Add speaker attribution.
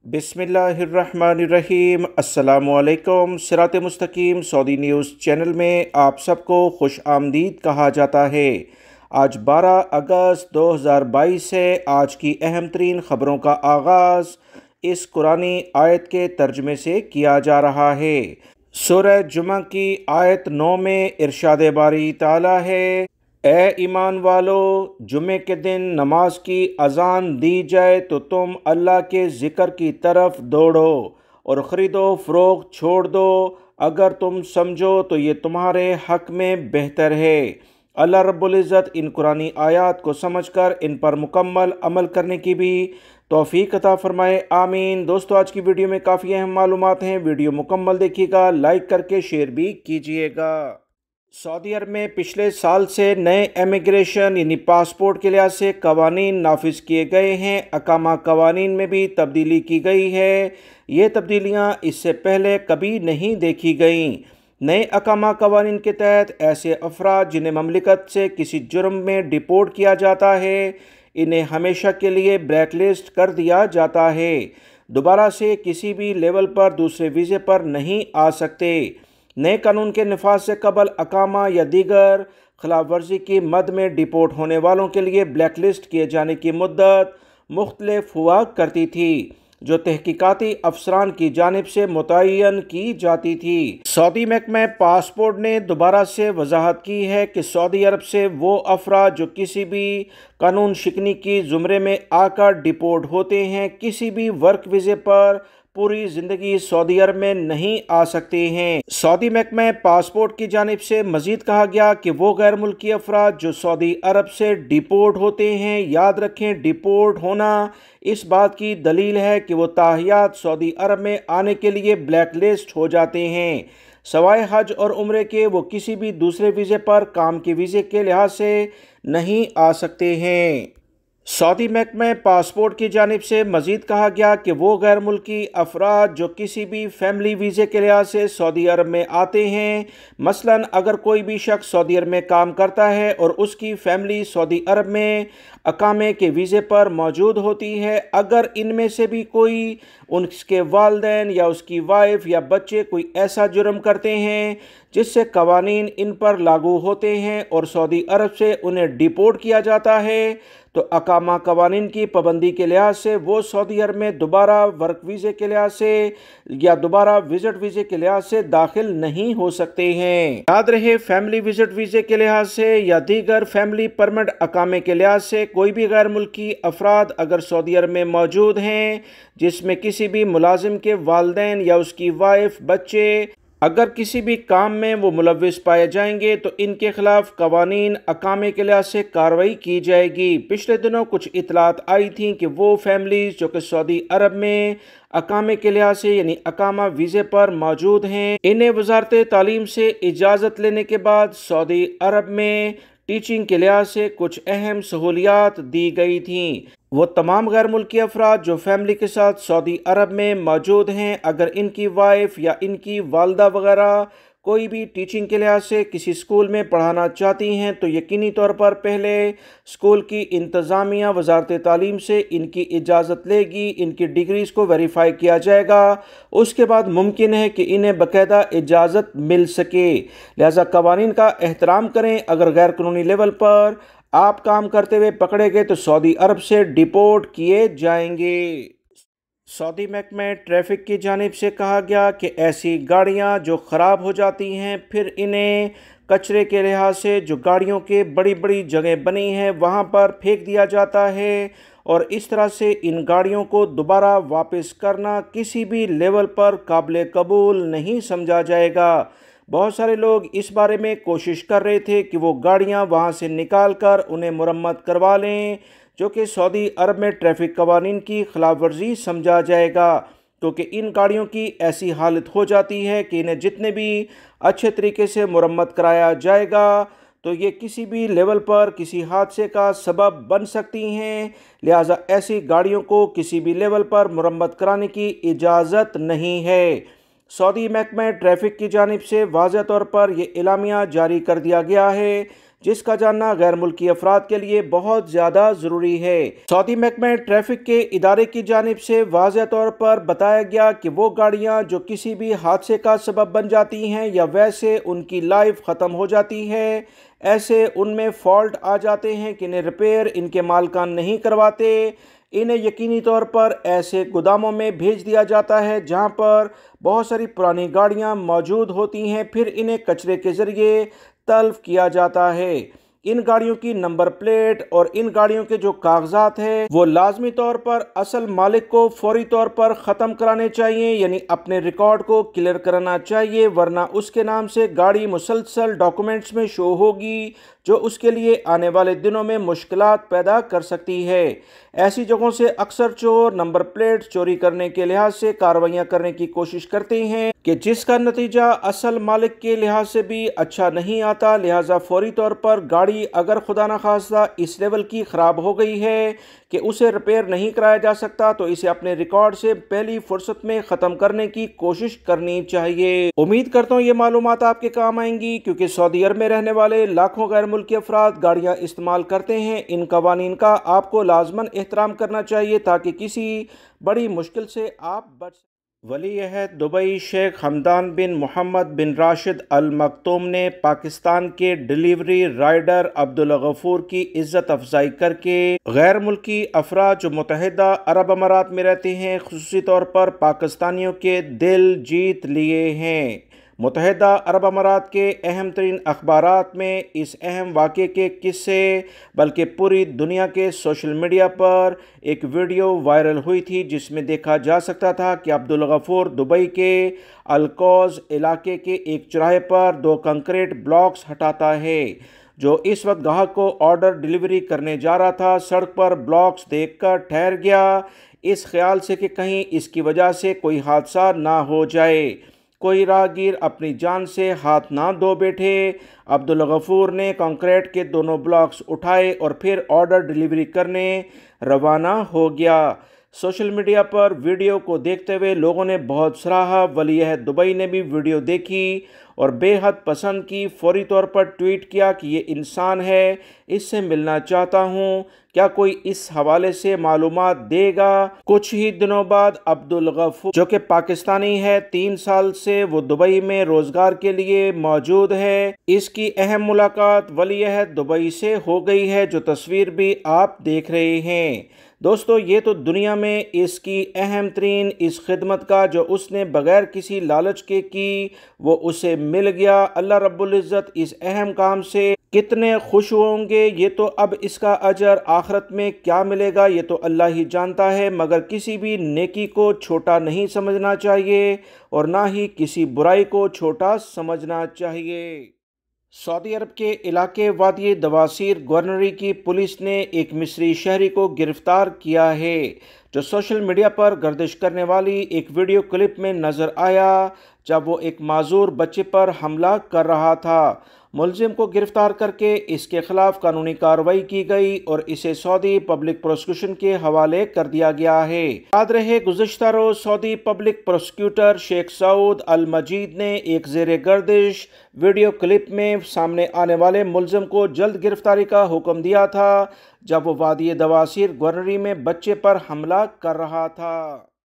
Speaker 1: बिस्मिल्लाहिर्रहमानिर्रहीम। अस्सलामुअलैकुम। सिरात मुस्तकीम सऊदी न्यूज़ चैनल में आप सबको खुश आमदीद कहा जाता है। आज 12 अगस्त 2022 है। आज की अहम तरीन ख़बरों का आगाज़ इस कुरानी आयत के तर्जमे से किया जा रहा है। सूरह जुमा की आयत 9 में इरशाद बारी ताला है, ए ईमान वालो, जुमे के दिन नमाज की अजान दी जाए तो तुम अल्लाह के ज़िक्र की तरफ दौड़ो और ख़रीदो फ़रोख्त छोड़ दो। अगर तुम समझो तो ये तुम्हारे हक़ में बेहतर है। अल्लाह रब्बुल इज़्ज़त इन कुरानी आयात को समझकर इन पर मुकम्मल अमल करने की भी तौफ़ीक़ अता फ़रमाए। आमीन। दोस्तों, आज की वीडियो में काफ़ी अहम मालूमात हैं। वीडियो मुकम्मल देखिएगा, लाइक करके शेयर भी कीजिएगा। सऊदी अरब में पिछले साल से नए इमिग्रेशन यानी पासपोर्ट के लिहाज से कवानीन नाफिज किए गए हैं। अकामा कवानीन में भी तब्दीली की गई है। ये तब्दीलियां इससे पहले कभी नहीं देखी गईं। नए अकामा कवानीन के तहत ऐसे अफराद जिन्हें ममलिकत से किसी जुर्म में डिपोर्ट किया जाता है, इन्हें हमेशा के लिए ब्लैक लिस्ट कर दिया जाता है। दोबारा से किसी भी लेवल पर दूसरे वीज़े पर नहीं आ सकते। नए कानून के नफाज से कबल अकामा या दीगर खिलाफ वर्जी की मद में डिपोर्ट होने वालों के लिए ब्लैक लिस्ट किए जाने की मुद्दत मुख्तलिफ हुआ करती थी, जो तहकीकाती अफसरान की जानिब से मुतय्यन की जाती थी। सऊदी महकमा पासपोर्ट ने दोबारा से वजाहत की है कि सऊदी अरब से वो अफराद जो किसी भी कानून शिकनी की ज़ुमरे में आकर डिपोर्ट होते हैं, किसी भी वर्क वीज़े पर पूरी ज़िंदगी सऊदी अरब में नहीं आ सकते हैं। सऊदी महकमा पासपोर्ट की जानिब से मज़ीद कहा गया कि वो गैर मुल्की अफराद जो सऊदी अरब से डिपोर्ट होते हैं, याद रखें, डिपोर्ट होना इस बात की दलील है कि वो ताहियात सऊदी अरब में आने के लिए ब्लैक लिस्ट हो जाते हैं। सवाए हज और उम्रे के वो किसी भी दूसरे वीज़े पर काम के वीज़े के लिहाज से नहीं आ सकते हैं। सऊदी महकमा पासपोर्ट की जानिब से मज़ीद कहा गया कि वो गैर मुल्की अफराद जो किसी भी फैमिली वीज़े के लिहाज से सऊदी अरब में आते हैं, मसलन अगर कोई भी शख्स सऊदी अरब में काम करता है और उसकी फैमिली सऊदी अरब में अकामे के वीज़े पर मौजूद होती है, अगर इनमें से भी कोई उसके वालिदैन या उसकी वाइफ या बच्चे कोई ऐसा जुर्म करते हैं जिससे कवानीन इन पर लागू होते हैं और सऊदी अरब से उन्हें डिपोर्ट किया जाता है, तो अकामा कवानीन की पाबंदी के लिहाज से वो सऊदी अरब में दोबारा वर्क वीज़े के लिहाज से या दोबारा विज़िट वीज़े के लिहाज से दाखिल नहीं हो सकते हैं। याद रहे, फैमिली विज़िट वीज़े के लिहाज से या दीगर फैमिली परमिट अकामे के लिहाज से कोई भी गैर मुल्की अफराद अगर सऊदी अरब में मौजूद हैं, जिसमें किसी भी मुलाजिम के वालिदैन या उसकी वाइफ, बच्चे अगर किसी भी काम में वो मुलव्विस पाए जाएंगे तो इनके खिलाफ कवानीन अकामे के लिहाज से कार्रवाई की जाएगी। पिछले दिनों कुछ इतलात आई थी कि वो फैमिलीज जो कि सऊदी अरब में अकामे के लिहाज से यानी अकामा वीज़े पर मौजूद हैं, इन्हें वजारत तालीम से इजाज़त लेने के बाद सऊदी अरब में टीचिंग के लिहाज से कुछ अहम सहूलियात दी गई थी। वो तमाम गैर मुल्की अफराद जो फैमिली के साथ सऊदी अरब में मौजूद हैं, अगर इनकी वाइफ या इनकी वालदा वगैरह कोई भी टीचिंग के लिहाज से किसी स्कूल में पढ़ाना चाहती हैं, तो यकीनी तौर पर पहले स्कूल की इंतज़ामिया वजारत तालीम से इनकी इजाज़त लेगी, इनकी डिग्रीज़ को वेरीफाई किया जाएगा, उसके बाद मुमकिन है कि इन्हें बाकायदा इजाज़त मिल सके। लिहाजा कवानीन का एहतराम करें। अगर गैर कानूनी लेवल पर आप काम करते हुए पकड़े गए तो सऊदी अरब से डिपोर्ट किए जाएंगे। सऊदी महकमा ट्रैफिक की जानिब से कहा गया कि ऐसी गाड़ियां जो ख़राब हो जाती हैं, फिर इन्हें कचरे के लिहाज से जो गाड़ियों के बड़ी बड़ी जगह बनी हैं वहां पर फेंक दिया जाता है और इस तरह से इन गाड़ियों को दोबारा वापस करना किसी भी लेवल पर काबिल कबूल नहीं समझा जाएगा। बहुत सारे लोग इस बारे में कोशिश कर रहे थे कि वो गाड़ियां वहां से निकाल कर उन्हें मुरम्मत करवा लें, जो कि सऊदी अरब में ट्रैफिक कवानीन की खिलाफ वर्जी समझा जाएगा, क्योंकि इन गाड़ियों की ऐसी हालत हो जाती है कि इन्हें जितने भी अच्छे तरीके से मुरम्मत कराया जाएगा तो ये किसी भी लेवल पर किसी हादसे का सबब बन सकती हैं। लिहाजा ऐसी गाड़ियों को किसी भी लेवल पर मुरम्मत कराने की इजाज़त नहीं है। सऊदी महकमा ट्रैफिक की जानिब से वाज़ह तौर पर यह एलामिया जारी कर दिया गया है جس کا جاننا غیر ملکی افراد کے لیے بہت زیادہ ضروری ہے۔ سعودی محکمہ ٹریفک کے ادارے کی جانب سے واضح طور پر بتایا گیا کہ وہ گاڑیاں جو کسی بھی حادثے کا سبب بن جاتی ہیں یا ویسے ان کی لائف ختم ہو جاتی ہے، ایسے ان میں فالٹ آ جاتے ہیں کہ انہیں ریپیئر ان کے مالکان نہیں کرواتے، انہیں یقینی طور پر ایسے گوداموں میں بھیج دیا جاتا ہے جہاں پر بہت ساری پرانی گاڑیاں موجود ہوتی ہیں، پھر انہیں کچرے کے ذریعے تلف کیا جاتا ہے۔ ان گاڑیوں کی نمبر پلیٹ اور ان گاڑیوں کے جو کاغذات ہیں وہ لازمی طور پر اصل مالک کو فوری طور پر ختم کرانے چاہیے، یعنی اپنے ریکارڈ کو کلیئر کرانا چاہیے، ورنہ اس کے نام سے گاڑی مسلسل ڈاکومنٹس میں شو ہوگی جو اس کے لیے آنے والے دنوں میں مشکلات پیدا کر سکتی ہے۔ ایسی جگہوں سے اکثر چور نمبر پلیٹ چوری کرنے کے لحاظ سے کارروائیاں کرنے کی کوشش کرتے ہیں کہ جس کا نتیجہ اصل مالک کے لحاظ سے بھی اچھا نہیں آتا، لہٰذا فوری طور پر گاڑی اگر خدا نخواستہ اس لیول کی خراب ہو گئی ہے کہ اسے ریپیئر نہیں کرایا جا سکتا تو اسے اپنے ریکارڈ سے پہلی فرصت میں ختم کرنے کی کوشش کرنی چاہیے۔ امید کرتا ہوں یہ معلومات آپ کے کام آئیں گی، کیونکہ سعودی عرب میں رہنے والے لاکھوں غیر ملکی افراد گاڑیاں استعمال کرتے ہیں۔ ان قوانین کا آپ کو لازماً احترام کرنا چاہیے تاکہ کسی بڑی مشکل سے آپ بچ سکیں۔ ولی عہد دبئی شیخ حمدان بن محمد بن راشد ال مکتوم نے پاکستان کے ڈیلیوری رائڈر عبدالغفور کی عزت افزائی کر کے غیر ملکی افراد جو متحدہ عرب امارات میں رہتے ہیں خصوصی طور پر پاکستانیوں کے دل جیت لیے ہیں۔ متحدہ عرب امارات کے اہم ترین اخبارات میں اس اہم واقعے کے قصے بلکہ پوری دنیا کے سوشل میڈیا پر ایک ویڈیو وائرل ہوئی تھی جس میں دیکھا جا سکتا تھا کہ عبدالغفور دبئی کے الکوز علاقے کے ایک چوراہے پر 2 کنکریٹ بلاکس ہٹاتا ہے۔ جو اس وقت گاہک کو آرڈر ڈیلیوری کرنے جا رہا تھا سڑک پر بلاکس دیکھ کر ٹھہر گیا، اس خیال سے کہ کہیں اس کی وجہ سے کوئی حادثہ نہ ہو جائے، کوئی راہگیر اپنی جان سے ہاتھ نہ دھو بیٹھے۔ عبدالغفور نے کنکریٹ کے دونوں بلاکس اٹھائے اور پھر آرڈر ڈیلیوری کرنے روانہ ہو گیا۔ سوشل میڈیا پر ویڈیو کو دیکھتے ہوئے لوگوں نے بہت سراہا۔ ولی عہد دبئی نے بھی ویڈیو دیکھی اور بے حد پسند کی، فوری طور پر ٹویٹ کیا کہ یہ انسان ہے، اس سے ملنا چاہتا ہوں، کیا کوئی اس حوالے سے معلومات دے گا؟ کچھ ہی دنوں بعد عبدالغفور جو کہ پاکستانی ہے، 3 سال سے وہ دبئی میں روزگار کے لیے موجود ہے، اس کی اہم ملاقات ولی عہد دبئی سے ہو گئی ہے، جو تصویر بھی آپ دیکھ رہے ہیں۔ دوستو یہ تو دنیا میں اس کی اہم ترین اس خدمت کا جو اس نے بغیر کسی لالچ کے کی وہ اسے مل گیا۔ اللہ رب العزت اس اہم کام سے کتنے خوش ہوں گے، یہ تو اب اس کا اجر آخرت میں کیا ملے گا یہ تو اللہ ہی جانتا ہے، مگر کسی بھی نیکی کو چھوٹا نہیں سمجھنا چاہیے اور نہ ہی کسی برائی کو چھوٹا سمجھنا چاہیے۔ سعودی عرب کے علاقے وادی دواسیر گورنری کی پولیس نے ایک مصری شہری کو گرفتار کیا ہے جو سوشل میڈیا پر گردش کرنے والی ایک ویڈیو کلپ میں نظر آیا جب وہ ایک معذور بچے پر حملہ کر رہا تھا۔ ملزم کو گرفتار کر کے اس کے خلاف قانونی کارروائی کی گئی اور اسے سعودی پبلک پروسیکیوشن کے حوالے کر دیا گیا ہے۔ یاد رہے گزشتہ روز سعودی پبلک پروسیکیوٹر شیخ سعود المجید نے ایک زیر گردش ویڈیو کلپ میں سامنے آنے والے ملزم کو جلد گرفتاری کا حکم دیا تھا جب وہ وادی دواسیر گورنری میں بچے پر حملہ کر رہا تھا۔